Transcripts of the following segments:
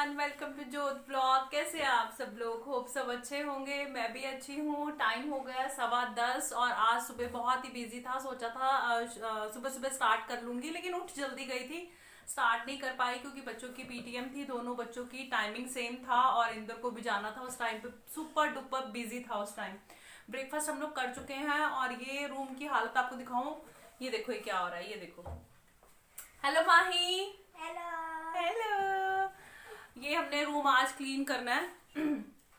Everyone, welcome to जोत blog. कैसे हैं आप सब लोग? होप सब अच्छे होंगे। मैं भी अच्छी हूँ। टाइम हो गया 10:15 और आज सुबह बहुत ही बिजी था। सोचा था सुबह सुबह स्टार्ट कर लूंगी, लेकिन उठ जल्दी गई थी, स्टार्ट नहीं कर पाई क्योंकि बच्चों की पीटीएम थी। दोनों बच्चों की टाइमिंग सेम था और इंदर को भी जाना था उस टाइम पे। सुपर डुपर बिजी था उस टाइम। ब्रेकफास्ट हम लोग कर चुके हैं और ये रूम की हालत आपको दिखाऊं। ये देखो ये क्या हो रहा है, ये देखो। हेलो माही। हेलो। हेलो। ये हमने रूम आज क्लीन करना है।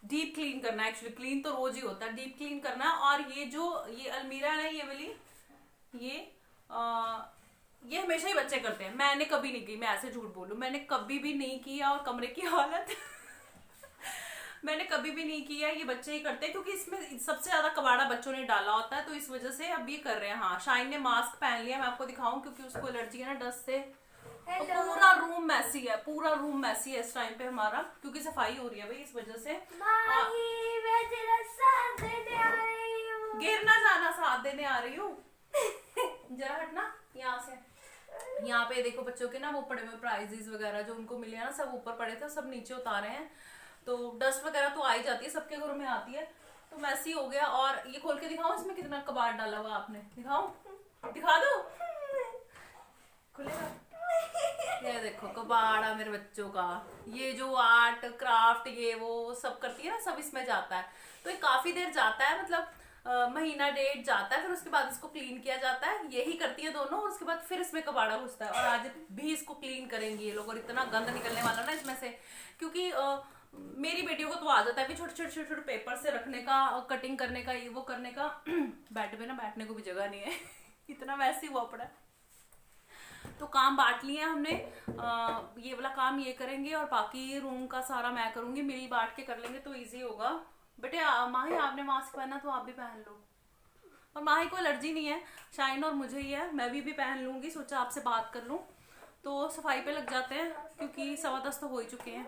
डीप क्लीन करना है। एक्चुअली क्लीन तो रोज ही होता है, डीप क्लीन करना है। और ये जो ये अलमीरा है ना, ये वाली, ये आ, ये हमेशा ही बच्चे करते हैं। मैंने कभी नहीं की, मैं ऐसे झूठ बोलूं, मैंने कभी भी नहीं किया। और कमरे की हालत मैंने कभी भी नहीं किया। ये बच्चे ही करते हैं क्योंकि इसमें सबसे ज्यादा कबाड़ा बच्चों ने डाला होता है, तो इस वजह से अब ये कर रहे हैं। हाँ, शाइन ने मास्क पहन लिया, मैं आपको दिखाऊं क्योंकि उसको एलर्जी है ना डस्ट से। तो पूरा रूम मैसी है, पूरा रूम मैसी है इस टाइम पे हमारा, क्योंकि सफाई हो रही है भाई, इस वजह से। माही, मैं तेरा साथ देने आ रही हूँ। गिरना जाना साथ देने आ रही हूँ। जरा हटना यहाँ से। यहाँ पे देखो बच्चों के ना वो पड़े हुए प्राइजेस वगैरह जो उनको मिले हैं ना, सब ऊपर पड़े थे, सब नीचे उतारे हैं। तो डस्ट वगैरह तो आ ही जाती है, सबके घरों में आती है। तो मैसी हो गया। और ये खोल के दिखाओ, इसमें कितना कबाड़ डाला हुआ आपने, दिखाओ, दिखा दो, खुलेगा। ये देखो कबाड़ा मेरे बच्चों का। ये जो आर्ट क्राफ्ट ये वो सब करती है ना, सब इसमें जाता है। तो ये काफी देर जाता है, मतलब महीना डेढ़ जाता है। फिर उसके बाद इसको क्लीन किया जाता है, यही करती है दोनों। और उसके बाद फिर इसमें कबाड़ा घुसता है। और आज भी इसको क्लीन करेंगी ये लोग। और इतना गंद निकलने वाला ना इसमें से, क्योंकि मेरी बेटियों को तो आ जाता है छोटे छोटे छोटे छोटे पेपर से रखने का, कटिंग करने का, ये वो करने का। बेड पे ना बैठने को भी जगह नहीं है। इतना वैसे ही हुआ पड़ा है। तो काम बांट लिए हैं हमने। ये वाला काम ये करेंगे और बाकी रूम का सारा मैं करूंगी। मिल बांट के कर लेंगे तो इजी होगा। बेटे माही, आपने मास्क पहना तो आप भी पहन लो। और माही को एलर्जी नहीं है, शाइन और मुझे ही है। मैं भी पहन लूंगी, सोचा आपसे बात कर लूं। तो सफाई पे लग जाते हैं क्योंकि 10:15 तो हो ही चुके हैं।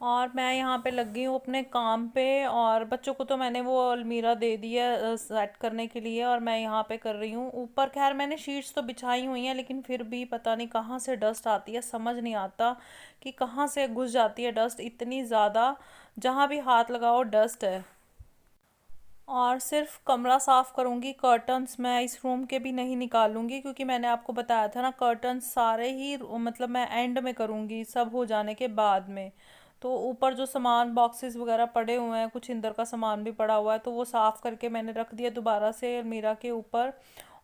और मैं यहाँ पे लग गई हूँ अपने काम पे। और बच्चों को तो मैंने वो अलमीरा दे दी है सेट करने के लिए, और मैं यहाँ पे कर रही हूँ ऊपर। खैर मैंने शीट्स तो बिछाई हुई हैं, लेकिन फिर भी पता नहीं कहाँ से डस्ट आती है, समझ नहीं आता कि कहाँ से घुस जाती है डस्ट इतनी ज़्यादा। जहाँ भी हाथ लगाओ डस्ट है। और सिर्फ कमरा साफ़ करूँगी, कर्टन्स मैं इस रूम के भी नहीं निकालूंगी, क्योंकि मैंने आपको बताया था ना, कर्टन्स सारे ही मतलब मैं एंड में करूँगी, सब हो जाने के बाद में। तो ऊपर जो सामान बॉक्सेस वगैरह पड़े हुए हैं, कुछ इंदर का सामान भी पड़ा हुआ है, तो वो साफ़ करके मैंने रख दिया दोबारा से अलमीरा के ऊपर।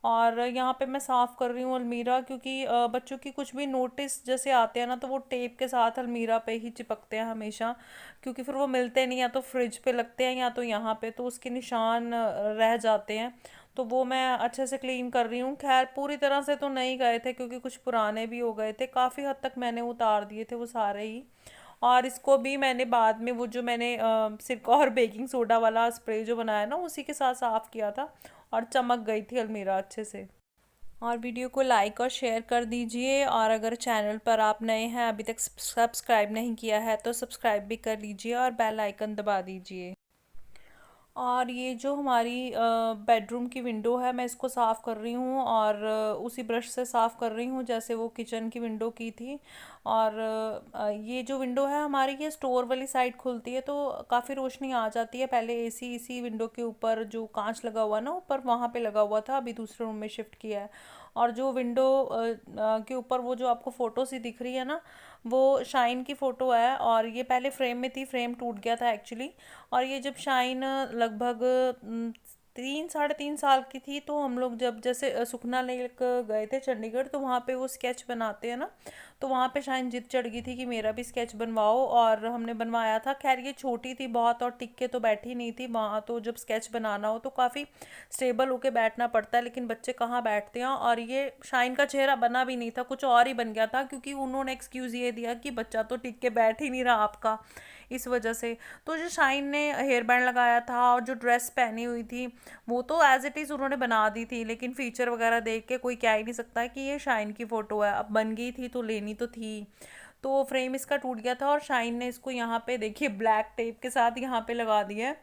और यहाँ पे मैं साफ़ कर रही हूँ अलमीरा, क्योंकि बच्चों की कुछ भी नोटिस जैसे आते हैं ना, तो वो टेप के साथ अलमीरा पे ही चिपकते हैं हमेशा। क्योंकि फिर वो मिलते नहीं, या तो फ्रिज पे लगते हैं या तो यहाँ पे, तो उसके निशान रह जाते हैं। तो वो मैं अच्छे से क्लीन कर रही हूँ। खैर पूरी तरह से तो नहीं गए थे, क्योंकि कुछ पुराने भी हो गए थे, काफ़ी हद तक मैंने उतार दिए थे वो सारे ही। और इसको भी मैंने बाद में वो जो मैंने सिरका और बेकिंग सोडा वाला स्प्रे जो बनाया ना, उसी के साथ साफ़ किया था। और चमक गई थी अलमीरा अच्छे से। और वीडियो को लाइक और शेयर कर दीजिए। और अगर चैनल पर आप नए हैं, अभी तक सब्सक्राइब नहीं किया है, तो सब्सक्राइब भी कर लीजिए और बेल आइकन दबा दीजिए। और ये जो हमारी बेडरूम की विंडो है, मैं इसको साफ़ कर रही हूँ, और उसी ब्रश से साफ़ कर रही हूँ जैसे वो किचन की विंडो की थी। और ये जो विंडो है हमारी, ये स्टोर वाली साइड खुलती है, तो काफ़ी रोशनी आ जाती है। पहले एसी इसी विंडो के ऊपर जो कांच लगा हुआ ना ऊपर, वहाँ पे लगा हुआ था, अभी दूसरे रूम में शिफ्ट किया है। और जो विंडो के ऊपर वो जो आपको फ़ोटो सी दिख रही है ना, वो शाइन की फ़ोटो है। और ये पहले फ्रेम में थी, फ्रेम टूट गया था एक्चुअली। और ये जब शाइन लगभग 3 साढ़े 3 साल की थी, तो हम लोग जब जैसे सुखना लेक गए थे चंडीगढ़, तो वहाँ पे वो स्केच बनाते हैं ना, तो वहाँ पे शाइन जिद चढ़ गई थी कि मेरा भी स्केच बनवाओ, और हमने बनवाया था। खैर ये छोटी थी बहुत और टिक के तो बैठी नहीं थी वहाँ। तो जब स्केच बनाना हो तो काफ़ी स्टेबल होके बैठना पड़ता है, लेकिन बच्चे कहाँ बैठते हैं। और ये शाइन का चेहरा बना भी नहीं था, कुछ और ही बन गया था, क्योंकि उन्होंने एक्सक्यूज़ ये दिया कि बच्चा तो टिक के बैठ ही नहीं रहा आपका, इस वजह से। तो जो शाइन ने हेयर बैंड लगाया था और जो ड्रेस पहनी हुई थी, वो तो एज इट इज़ उन्होंने बना दी थी, लेकिन फीचर वगैरह देख के कोई कह ही नहीं सकता कि ये शाइन की फ़ोटो है। अब बन गई थी तो लेनी तो थी। तो फ्रेम इसका टूट गया था, और शाइन ने इसको यहाँ पे देखिए ब्लैक टेप के साथ यहाँ पे लगा दिया है।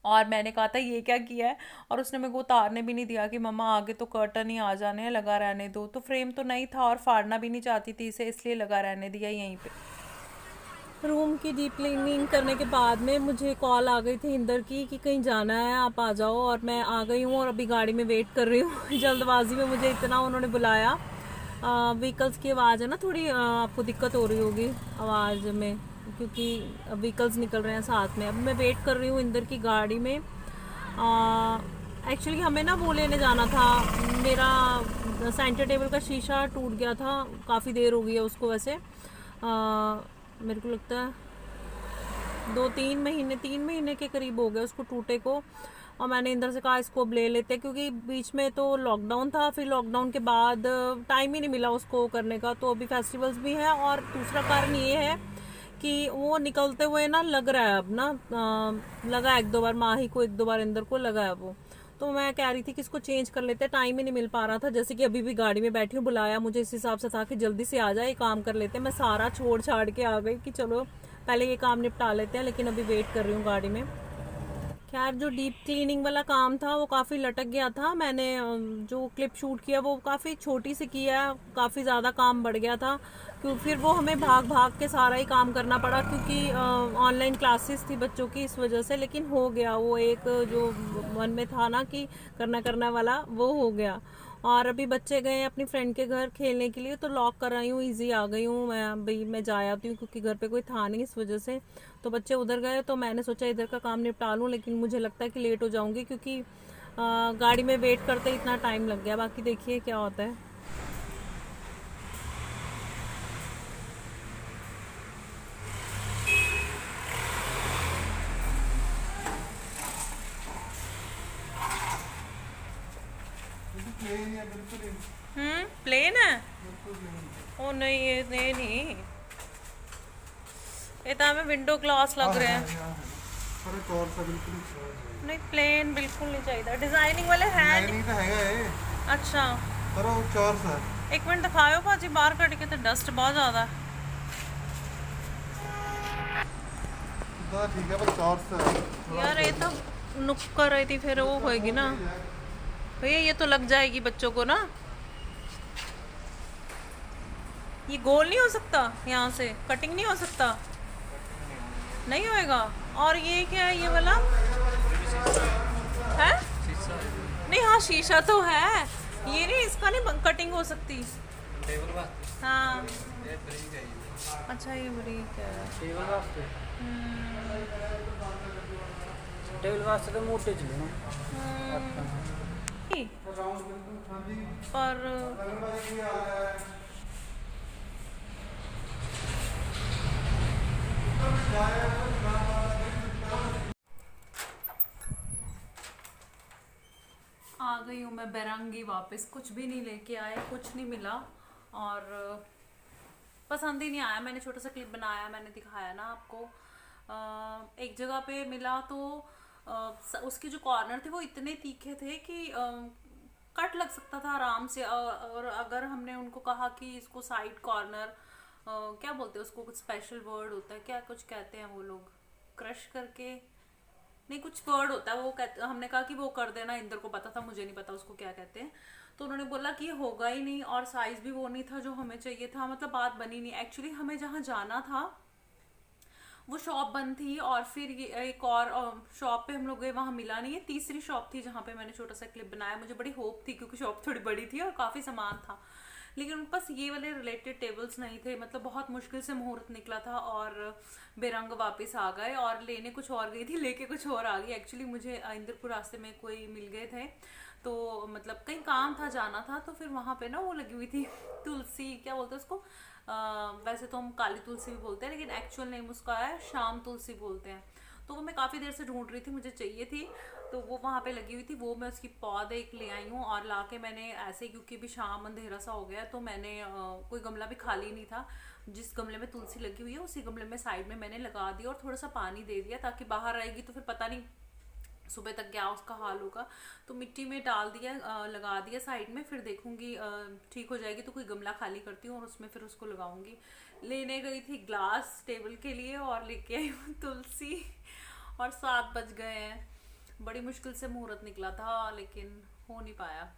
और मैंने कहा था ये क्या किया है, और उसने मेरे को उतारने भी नहीं दिया कि मम्मा आगे तो कर्टन ही आ जाने हैं, लगा रहने दो। तो फ्रेम तो नहीं था और फाड़ना भी नहीं चाहती थी इसे, इसलिए लगा रहने दिया यहीं पे। रूम की डीप क्लीनिंग करने के बाद में मुझे कॉल आ गई थी इंदर की कि कहीं जाना है, आप आ जाओ। और मैं आ गई हूँ और अभी गाड़ी में वेट कर रही हूँ। जल्दबाजी में मुझे इतना उन्होंने बुलाया। व्हीकल्स की आवाज़ है ना थोड़ी, आपको दिक्कत हो रही होगी आवाज़ में, क्योंकि व्हीकल्स निकल रहे हैं साथ में। अब मैं वेट कर रही हूँ इंदर की गाड़ी में। एक्चुअली हमें ना वो लेने जाना था, मेरा सेंटर टेबल का शीशा टूट गया था, काफ़ी देर हो गई है उसको वैसे। मेरे को लगता है 3 महीने के करीब हो गए उसको टूटे को। और मैंने इंदर से कहा इसको अब ले लेते, क्योंकि बीच में तो लॉकडाउन था, फिर लॉकडाउन के बाद टाइम ही नहीं मिला उसको करने का। तो अभी फेस्टिवल्स भी हैं, और दूसरा कारण ये है कि वो निकलते हुए ना लग रहा है अब ना, लगा 1-2 बार, माही को 1-2 बार इंदर को लगा है वो। तो मैं कह रही थी कि इसको चेंज कर लेते, टाइम ही नहीं मिल पा रहा था। जैसे कि अभी भी गाड़ी में बैठी हूँ, बुलाया मुझे इस हिसाब से था कि जल्दी से आ जाए, काम कर लेते। मैं सारा छोड़ छाड़ के आ गई कि चलो पहले ये काम निपटा लेते हैं, लेकिन अभी वेट कर रही हूँ गाड़ी में। खैर जो डीप क्लीनिंग वाला काम था वो काफ़ी लटक गया था। मैंने जो क्लिप शूट किया वो काफ़ी छोटी सी किया, काफ़ी ज़्यादा काम बढ़ गया था, क्योंकि फिर वो हमें भाग भाग के सारा ही काम करना पड़ा, क्योंकि ऑनलाइन क्लासेस थी बच्चों की, इस वजह से। लेकिन हो गया वो, एक जो मन में था ना कि करना वाला, वो हो गया। और अभी बच्चे गए अपनी फ्रेंड के घर खेलने के लिए, तो लॉक कर आई हूँ, ईजी आ गई हूँ मैं जा आती हूँ, क्योंकि घर पे कोई था नहीं इस वजह से। तो बच्चे उधर गए, तो मैंने सोचा इधर का काम निपटा लूँ, लेकिन मुझे लगता है कि लेट हो जाऊंगी, क्योंकि गाड़ी में वेट करते इतना टाइम लग गया। बाकी देखिए क्या होता है। प्लेन है? ओ नहीं, ये नहीं, ये तो हमें विंडो ग्लास लग रहे हैं। नहीं, प्लेन बिल्कुल नहीं चाहिए, डिजाइनिंग वाले हैं नहीं। अच्छा, एक मिनट दिखाओ भाजी, बाहर कट के, तो डस्ट बहुत ज्यादा है। ठीक है, बस चौर से यार ये तो नुक्कर रही थी, फिर वो होएगी ना भैया, ये तो लग जाएगी बच्चों को ना। ये गोल नहीं हो सकता, यहाँ से कटिंग नहीं हो सकता, नहीं होएगा। और ये क्या है ये वाला है? नहीं, हाँ शीशा तो है, ये नहीं, इसका नहीं कटिंग हो सकती। हाँ अच्छा, ये ब्रेक है। टेबल वास्ते तो मोटे चले ना। पर आ गई हूँ मैं बेरंगी वापस, कुछ भी नहीं लेके आए, कुछ नहीं मिला, और पसंद ही नहीं आया। मैंने छोटा सा क्लिप बनाया, मैंने दिखाया ना आपको। एक जगह पे मिला तो उसके जो कॉर्नर थे वो इतने तीखे थे कि कट लग सकता था आराम से। और अगर हमने उनको कहा कि इसको साइड कॉर्नर, क्या बोलते हैं उसको, कुछ स्पेशल वर्ड होता है, क्या कुछ कहते हैं वो लोग, क्रश करके, नहीं कुछ वर्ड होता है वो कहते, हमने कहा कि वो कर देना, इंदर को पता था, मुझे नहीं पता उसको क्या कहते हैं। तो उन्होंने बोला कि ये होगा ही नहीं, और साइज भी वो नहीं था जो हमें चाहिए था, मतलब बात बनी नहीं। एक्चुअली हमें जहाँ जाना था वो शॉप बंद थी, और फिर ये एक और शॉप पे हम लोग गए, वहाँ मिला नहीं। ये तीसरी शॉप थी जहाँ पे मैंने छोटा सा क्लिप बनाया। मुझे बड़ी होप थी, क्योंकि शॉप थोड़ी बड़ी थी और काफ़ी सामान था, लेकिन उनके पास ये वाले रिलेटेड टेबल्स नहीं थे। मतलब बहुत मुश्किल से मुहूर्त निकला था, और बेरंग वापस आ गए, और लेने कुछ और गई थी, लेके कुछ और आ गई। एक्चुअली मुझे इंदरपुर रास्ते में कोई मिल गए थे, तो मतलब कहीं काम था, जाना था, तो फिर वहाँ पे ना वो लगी हुई थी तुलसी, क्या बोलते हैं उसको, वैसे तो हम काली तुलसी भी बोलते हैं, लेकिन एक्चुअल नेम उसका है शाम तुलसी बोलते हैं। तो वो मैं काफ़ी देर से ढूंढ रही थी, मुझे चाहिए थी, तो वो वहाँ पे लगी हुई थी। वो मैं उसकी पौध एक ले आई हूँ, और लाके मैंने ऐसे, क्योंकि भी शाम अंधेरा सा हो गया, तो मैंने कोई गमला भी खाली नहीं था, जिस गमले में तुलसी लगी हुई है उसी गमले में साइड में मैंने लगा दिया, और थोड़ा सा पानी दे दिया, ताकि बाहर आएगी तो फिर पता नहीं सुबह तक क्या उसका हाल होगा। तो मिट्टी में डाल दिया, लगा दिया साइड में, फिर देखूंगी ठीक हो जाएगी तो कोई गमला खाली करती हूँ और उसमें फिर उसको लगाऊंगी। लेने गई थी ग्लास टेबल के लिए, और लेके आई हूँ तुलसी, और 7 बज गए हैं। बड़ी मुश्किल से मुहूर्त निकला था, लेकिन हो नहीं पाया।